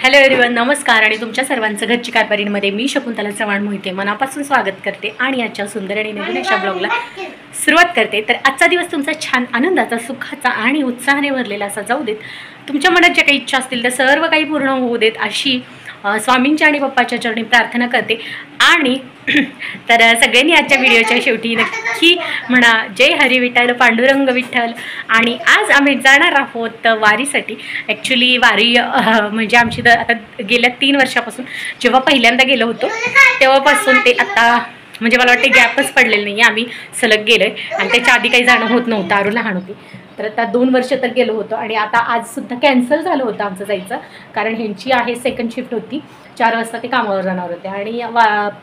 Hello everyone, नमस्कार आणि तुमच्या सर्वांचं घरची कारभारीमध्ये मी शकुंतला चव्हाण मोहिते मनापासून स्वागत करते आणि आजच्या सुंदर आणि नवीन अशा ब्लॉगला सुरुवात करते। तर आजचा दिवस तुमचा छान आनंदाचा, सुखाचा आणि उत्साहाने भरलेला असा जाऊ देत। तुमच्या मनात ज्या काही इच्छा असतील त्या सर्व काही पूर्ण होऊ देत अशी स्वामींच्या आणि बाप्पाच्या चरणी प्रार्थना करते। आणि तर सगळ्यांनी आजच्या व्हिडिओच्या शेवटी नक्की म्हणा जय हरी विठ्ठल पांडुरंग विठ्ठल। आणि आज आम्ही जाणार आहोत वारीसाठी। ॲक्च्युली वारी म्हणजे आमची तर आता गेल्या 3 वर्षापासून जेव्हा पहिल्यांदा गेलो होतो तेव्हापासून ते आता म्हणजे मला वाटते गॅपच पडलेलं नाही, आम्ही सलग गेलो आहे। आणि त्याच्या आधी काही जाणं होत नव्हतं, आरू लहान होती तर आता 2 वर्ष तर गेलो होतो। आणि आता आजसुद्धा कॅन्सल झालं होतं आमचं जायचं, कारण ह्यांची आहे सेकंड शिफ्ट होती, 4 वाजता ते कामावर जाणार होते। आणि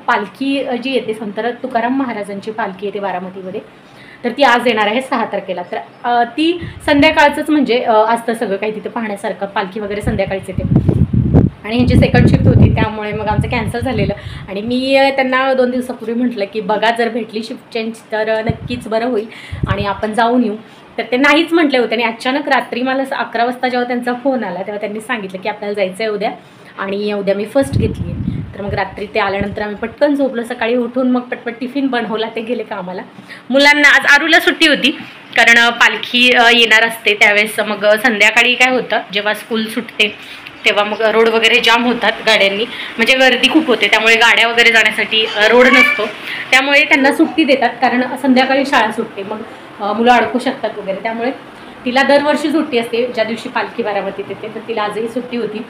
पालखी जी येते संत तुकाराम महाराजांची पालखी येते बारामतीमध्ये, तर ती आज येणार आहे 6 तारखेला। तर ती संध्याकाळचंच म्हणजे असतं सगळं काही तिथे पाहण्यासारखं, पालखी वगैरे संध्याकाळीच येते। आणि ह्यांची सेकंड शिफ्ट होती त्यामुळे मग आमचं कॅन्सल झालेलं। आणि मी त्यांना 2 दिवसापूर्वी म्हटलं की बघा जर भेटली शिफ्ट चेंज तर नक्कीच बरं होईल आणि आपण जाऊन येऊ। तर ते नाहीच म्हटले होते आणि अचानक रात्री मला 11 वाजता जेव्हा त्यांचा फोन आला तेव्हा त्यांनी सांगितलं की आपल्याला जायचं आहे उद्या, आणि उद्या मी फर्स्ट घेतली आहे। तर मग रात्री ते आल्यानंतर आम्ही पटकन झोपलो, सकाळी उठून मग पटपट टिफिन बनवला, ते गेले कामाला। मुलांना आज आरूला सुट्टी होती कारण पालखी येणार असते त्यावेळेस। मग संध्याकाळी काय होतं, जेव्हा स्कूल सुटते तेव्हा मग रोड वगैरे जाम होतात गाड्यांनी, म्हणजे गर्दी खूप होते, त्यामुळे गाड्या वगैरे जाण्यासाठी रोड नसतो, त्यामुळे त्यांना सुट्टी देतात कारण संध्याकाळी शाळा सुटते, मग मुलं अडकू शकतात वगैरे। त्यामुळे तिला दरवर्षी सुट्टी असते ज्या दिवशी पालखी बारामतीत येते, तर तिला आजही सुट्टी होती।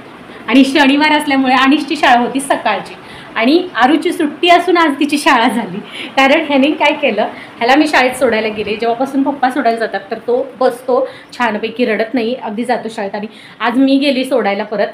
आणि शनिवार असल्यामुळे अनिशची शाळा होती सकाळची, आणि आरूची सुट्टी असून आज तिची शाळा झाली। कारण ह्याने काय केलं, ह्याला मी शाळेत सोडायला गेले, जेव्हापासून पप्पा सोडायला जातात तर तो बसतो छानपैकी, रडत नाही, अगदी जातो शाळेत। आणि आज मी गेली सोडायला परत,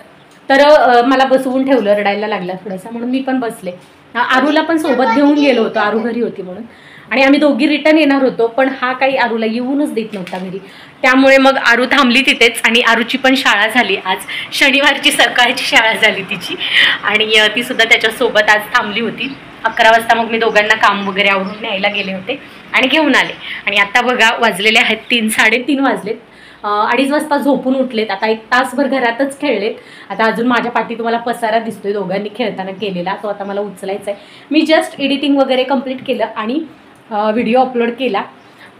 तर मला बसवून ठेवलं, रडायला लागला थोडासा, म्हणून मी पण बसले। आरूला पण सोबत घेऊन गेलो होतो, आरू घरी होती म्हणून। आणि आम्ही दोघी रिटर्न येणार होतो, पण हा काही आरूला येऊनच देत नव्हता घरी, त्यामुळे मग आरू थांबली तिथेच। आणि आरूची पण शाळा झाली, आज शनिवारची सकाळची शाळा झाली तिची, आणि ती सुद्धा त्याच्यासोबत आज थांबली होती। 11 वाजता मग मी दोघांना काम वगैरे आवरून न्यायला गेले होते आणि घेऊन आले। आणि आता बघा वाजलेले आहेत 3, 3:30 वाजलेत। 2:30 वाजता झोपून उठलेत, आता 1 तासभर घरातच खेळलेत। आता अजून माझ्या पाठी तुम्हाला पसारा दिसतोय दोघांनी खेळताना केलेला, तो आता मला उचलायचा आहे। मी जस्ट एडिटिंग वगैरे कंप्लीट केलं आणि व्हिडिओ अपलोड केला,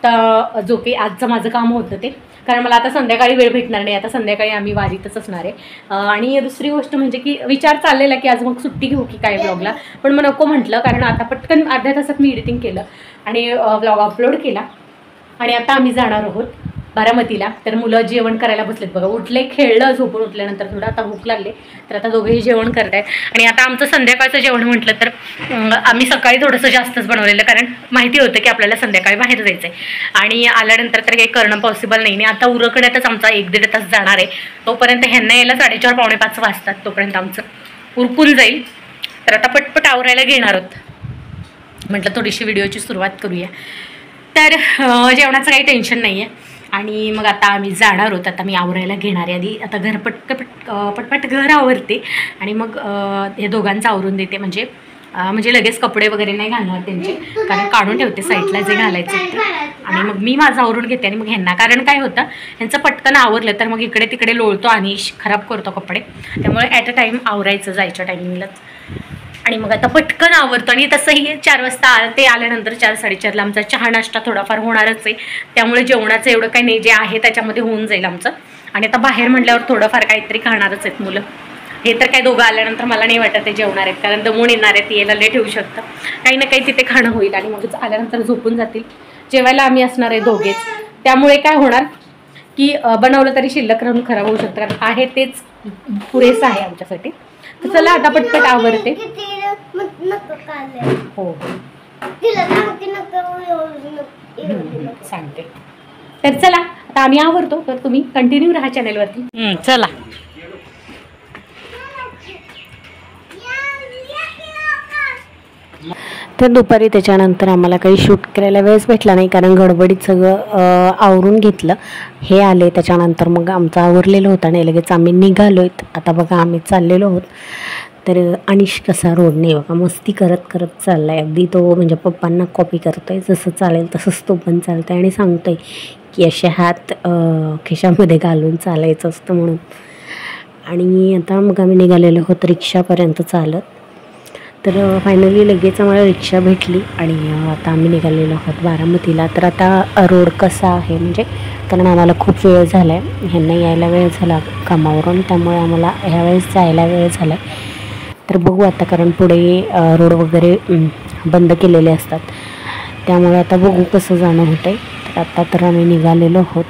तर जो की आजचं माझं काम होतं ते, कारण मला आता संध्याकाळी वेळ भेटणार नाही, आता संध्याकाळी आम्ही वारीतच असणार आहे। आणि दुसरी गोष्ट म्हणजे की विचार चाललेला की आज मग सुट्टी घेऊ की काय ब्लॉगला, पण मग नको म्हटलं, कारण आता पटकन अर्ध्या तासात मी एडिटिंग केलं आणि ब्लॉग अपलोड केला। आणि आता आम्ही जाणार आहोत बारामतीला। तर मुलं जेवण करायला बसलेत बघा, उठले, खेळलं, झोपून उठल्यानंतर थोडं आता भूक लागले, तर आता दोघेही जेवण करत आहेत। आणि आता आमचं संध्याकाळचं जेवण म्हटलं तर आम्ही सकाळी थोडंसं जास्तच बनवलेलं, कारण माहिती होतं की आपल्याला संध्याकाळी बाहेर जायचं आहे आणि आल्यानंतर तर काही करणं पॉसिबल नाही। आता उरकण्यातच आमचा 1-1.5 तास जाणार आहे, तोपर्यंत ह्यांना यायला 4:30 पावणे 5 वाजतात, तोपर्यंत आमचं उरकून जाईल। तर आता पटपट आवरायला घेणार आहोत, म्हटलं थोडीशी व्हिडिओची सुरुवात करूया। तर जेवणाचं काही टेन्शन नाही आहे। आणि मग आता आम्ही जाणार आहोत, आता मी आवरायला घेणार आहे आधी, आता घर पटपट घर आवरते आणि मग हे दोघांचं आवरून देते, म्हणजे लगेच कपडे वगैरे नाही घालणार त्यांचे, कारण काढून ठेवते साईडला जे घालायचं ते। आणि मग मी माझं आवरून घेते आणि मग ह्यांना, कारण काय होतं ह्यांचं पटकन आवरलं तर मग इकडे तिकडे लोळतो आणि खराब करतो कपडे, त्यामुळे ॲट अ टाईम आवरायचं जायच्या टायमिंगलाच। आणि मग आता पटकन आवरतो। आणि तसंही 4 वाजता ते आल्यानंतर 4-4:30ला आमचा चहा नाश्ता थोडाफार होणारच आहे, त्यामुळे जेवणाचं एवढं काही नाही, जे आहे त्याच्यामध्ये होऊन जाईल आमचं। आणि आता बाहेर म्हटल्यावर थोडंफार काहीतरी खाणारच आहेत मुलं, हे तर काय दोघं आल्यानंतर मला नाही वाटत ते जेवणार आहेत, कारण दमून येणार आहेत, यायला लेट होऊ शकतं, काही ना काही तिथे खाणं होईल आणि मग आल्यानंतर झोपून जातील। जेवायला आम्ही असणार आहे दोघेच, त्यामुळे काय होणार की बनवलं तरी शिल्लक राहून खराब होऊ शकतं, कारण आहे तेच पुरेसं आहे आमच्यासाठी। तर चला आता पटपट आवरते। हो सांगते, तर चला आता आम्ही आवरतो, तर तुम्ही कंटिन्यू राहा चॅनलवरती। चला तर दुपारी त्याच्यानंतर आम्हाला काही शूट करायला वेळच भेटला नाही, कारण गडबडीत सगळं आवरून घेतलं। हे आले त्याच्यानंतर मग आमचं आवरलेलं होतं आणि लगेच आम्ही निघालो आहेत। आता बघा आम्ही चाललेलो आहोत, तर अनिश कसा रोडने बघा मस्ती करत करत चालला आहे, अगदी तो म्हणजे पप्पांना कॉपी करतो आहे, जसं चालेल तसंच तो पण चालतो आहे आणि सांगतो आहे की असे हात खिशामध्ये घालून चालायचं असतं म्हणून। आणि आता मग आम्ही निघालेलो आहोत रिक्षापर्यंत चालत. तर फायनली लगेच आम्हाला रिक्षा भेटली आणि आता आम्ही निघालेलो आहोत बारामतीला. तर आता रोड कसा आहे म्हणजे कारण आम्हाला खूप वेळ झाला आहे, ह्यांना यायला वेळ झाला कामावरून, त्यामुळे आम्हाला ह्यावेळेस जायला वेळ झाला आहे. तर बघू आता, कारण पुढे रोड वगैरे बंद केलेले असतात, त्यामुळे आता बघू कसं जाणं होतं आहे. तर आता तर आम्ही निघालेलो आहोत.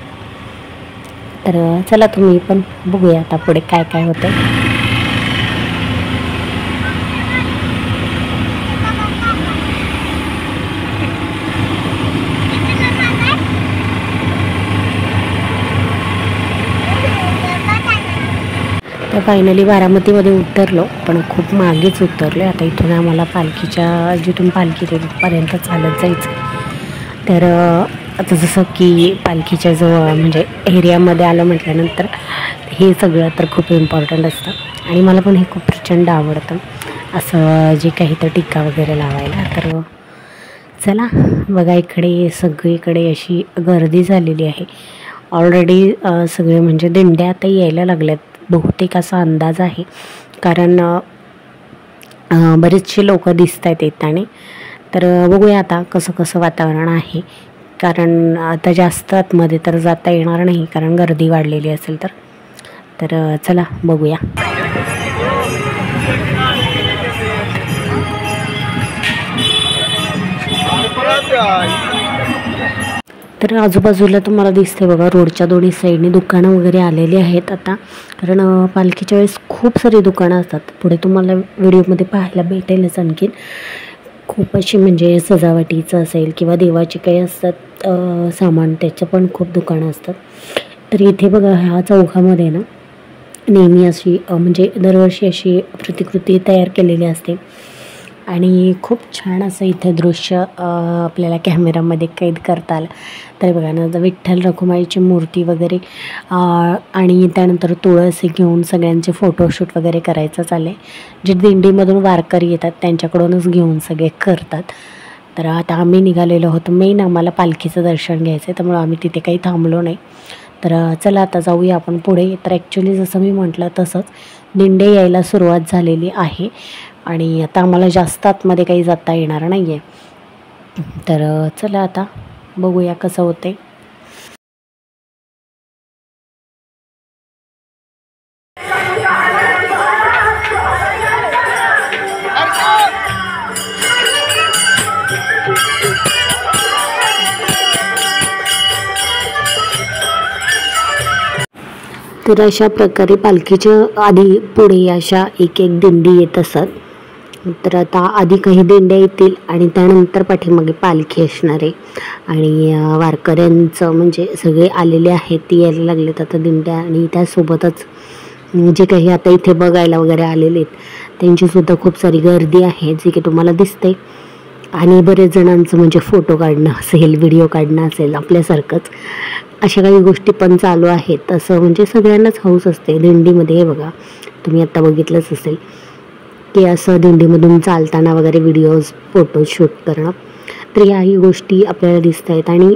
तर चला तुम्ही पण बघूया आता पुढे काय काय होतं आहे. तर फायनली बारामतीमध्ये उतरलो, पण खूप मागेच उतरलो. आता इथून आम्हाला पालखीच्या जिथून पालखी तिथपर्यंत चालत जायचं. तर आता जसं की पालखीच्या जवळ म्हणजे एरियामध्ये आलं म्हटल्यानंतर हे सगळं तर खूप इम्पॉर्टंट असतं आणि मला पण हे खूप प्रचंड आवडतं असं जे काही तर टिक्का वगैरे लावायला. तर चला बघा, इकडे सगळीकडे अशी गर्दी झालेली आहे ऑलरेडी. सगळे म्हणजे दिंड्या आता यायला लागल्यात बहुतेक असा अंदाज आहे, कारण बरेचसे लोक दिसत आहेत येताना. तर बघूया आता कसं कसं वातावरण आहे, कारण आता जास्त आतमध्ये तर जाता येणार नाही कारण गर्दी वाढलेली असेल. तर चला बघूया. तर आजूबाजूला तुम्हाला दिसते बघा, रोडच्या दोन्ही साईडनी दुकानं वगैरे आलेली आहेत आता, कारण पालखीच्या वेळेस खूप सारी दुकानं असतात. पुढे तुम्हाला व्हिडिओमध्ये पाहायला भेटेलच आणखीन खूप अशी म्हणजे सजावटीचं असेल किंवा देवाची काही असतात सामान, त्याचं पण खूप दुकानं असतात. तर इथे बघा ह्या चौकामध्ये ना नेहमी अशी म्हणजे दरवर्षी अशी प्रतिकृती तयार केलेली असते आणि खूप छान असं इथे दृश्य आपल्याला कॅमेरामध्ये कैद करता आलं. तर बघा ना, विठ्ठल रखुमाईची मूर्ती वगैरे आणि त्यानंतर तुळस घेऊन सगळ्यांचे फोटोशूट वगैरे करायचं चाललं आहे. जे दिंडीमधून वारकरी येतात त्यांच्याकडूनच घेऊन सगळे करतात. तर आता आम्ही निघालेलो आहोत, मेन आम्हाला पालखीचं दर्शन घ्यायचं आहे, त्यामुळे आम्ही तिथे काही थांबलो नाही. तर चला आता जाऊया आपण पुढे. तर ॲक्च्युली जसं मी म्हटलं तसंच दिंडे यायला सुरुवात झालेली आहे आणि आता आम्हाला जास्त आतमध्ये काही जाता येणार नाही आहे. तर चला आता बघूया कसं होते. तर अशा प्रकारे पालखीच्या आधी पुढे अशा एक एक दिंडी येत असतात. तर आता आधी काही दिंड्या येतील आणि त्यानंतर पाठीमागे पालखी असणार आहे आणि वारकऱ्यांचं म्हणजे सगळे आलेले आहेत ती यायला लागलेत आता दिंड्या, आणि त्यासोबतच जे काही आता इथे बघायला वगैरे आलेले आहेत त्यांचीसुद्धा खूप सारी गर्दी आहे जी की तुम्हाला दिसते. आणि बरेच जणांचं म्हणजे फोटो काढणं असेल, व्हिडिओ काढणं असेल, आपल्यासारखंच अशा काही गोष्टी पण चालू आहेत. असं म्हणजे सगळ्यांनाच हौस असते दिंडीमध्ये. हे बघा, तुम्ही आत्ता बघितलंच असेल की असं दिंडीमधून चालताना वगैरे व्हिडिओज फोटो शूट करणं. तर याही गोष्टी आपल्याला दिसत आहेत. आणि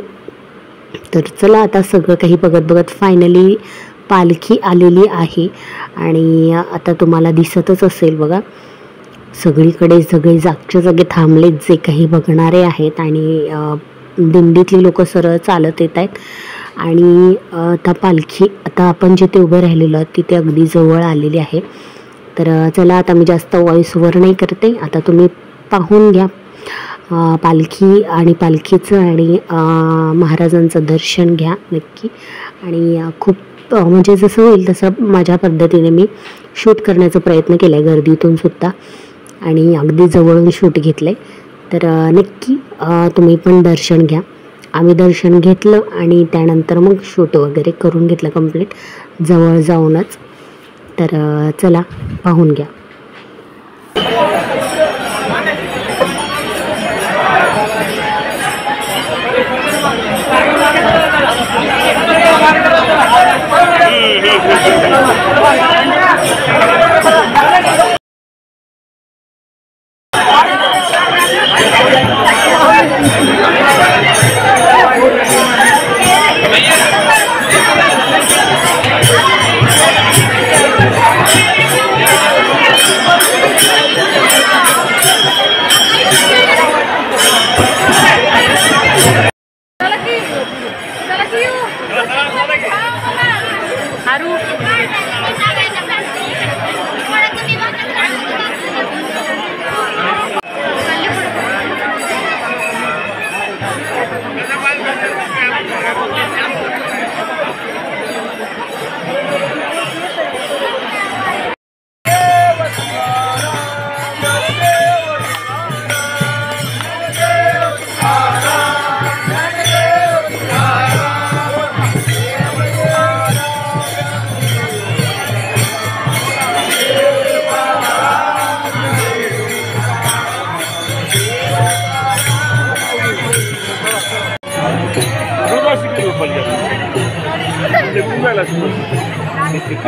तर चला आता सगळं काही बघत बघत फायनली पालखी आलेली आहे आणि आता तुम्हाला दिसतच असेल बघा, सगळीकडे सगळे जागच्या जागे थांबलेत जे काही बघणारे आहेत आणि दिंडीतली लोक सरळ चालत येत आहेत आणि आता पालखी आता आपण जिथे उभे राहिलेलो आहोत तिथे अगदी जवळ आलेली आहे. तर चला आता मी जास्त व्हॉइस ओव्हर नाही करते, आता तुम्ही पाहून घ्या पालखी आणि पालखीचं आणि महाराजांचं दर्शन घ्या नक्की. आणि खूप म्हणजे जसं होईल तसं माझ्या पद्धतीने मी शूट करण्याचा प्रयत्न केला आहे गर्दीतून सुद्धा आणि अगदी जवळून शूट घेतलं आहे. तर नक्की तुम्ही पण दर्शन घ्या. आम्ही दर्शन घेतलं आणि त्यानंतर मग शूट वगैरे करून घेतलं कंप्लीट जवळ जाऊनच. तर चला पाहून घ्या. वर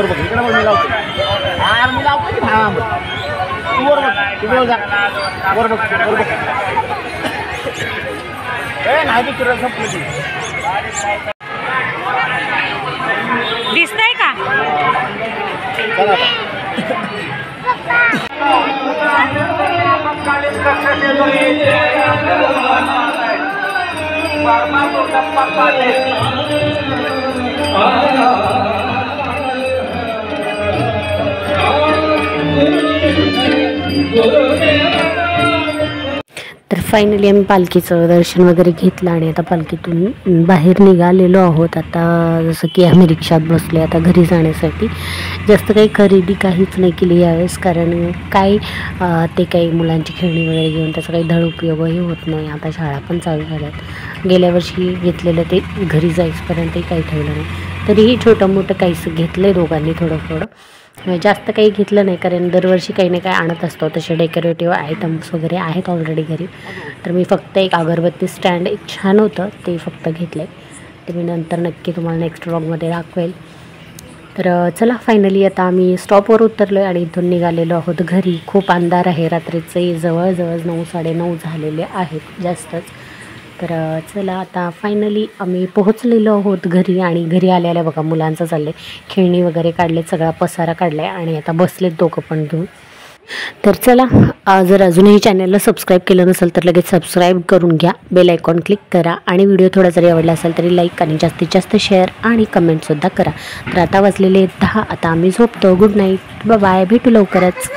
बघ इकडे बघ मी लावतो मी लावतो की वर बघ वर जा वर बघ नाही तिकडे संपली दिसतंय का तर फायनली आम्ही पालखीचं दर्शन वगैरे घेतलं आणि आता पालखीतून बाहेर निघालेलो आहोत. आता जसं की आम्ही रिक्षात बसलो आता घरी जाण्यासाठी. जास्त काही खरेदी काहीच नाही केली यावेळेस, कारण काय ते काही मुलांची खेळणी वगैरे घेऊन त्याचा काही धड उपयोगही होत नाही. आता शाळा पण चालू झाल्यात. गेल्या वर्षी घेतलेलं ते घरी जाईपर्यंतही काही ठेवलं नाही. तरीही छोटं मोठं काहीच घेतलं आहे दोघांनी थोडं थोडं. जास्त काही घेतलं नाही, कारण दरवर्षी काही ना काही आणत असतो. तसे डेकोरेटिव्ह आयटम्स वगैरे आहेत ऑलरेडी घरी. तर मी फक्त एक अगरबत्ती स्टँड एक छान होतं ते फक्त घेतलं आहे. ते मी नंतर नक्की तुम्हाला नेक्स्ट व्लॉगमध्ये दाखवेल. तर चला फायनली आता आम्ही स्टॉपवर उतरलो आहे आणि इथून निघालेलो आहोत घरी. खूप अंधार आहे, रात्रीचे जवळजवळ 9 साडेनऊ झालेले आहेत जास्तच. तर चला आता फायनली आम्ही पोहोचलेलो आहोत घरी. आणि घरी आल्याला बघा मुलांचं चाललं आहे, खेळणी वगैरे काढले, सगळा पसारा काढला आहे आणि आता बसलेत दोघं पण घेऊन. तर चला जर अजूनही चॅनलला सबस्क्राईब केलं नसेल तर लगेच सबस्क्राईब करून घ्या, बेल आयकॉन क्लिक करा आणि व्हिडिओ थोडा जरी आवडला असेल तरी लाईक आणि जास्तीत जास्त शेअर आणि कमेंटसुद्धा करा. तर आता वाजलेले 10. आता आम्ही झोपतो. गुड नाईट, बाय, भेटू लवकरच.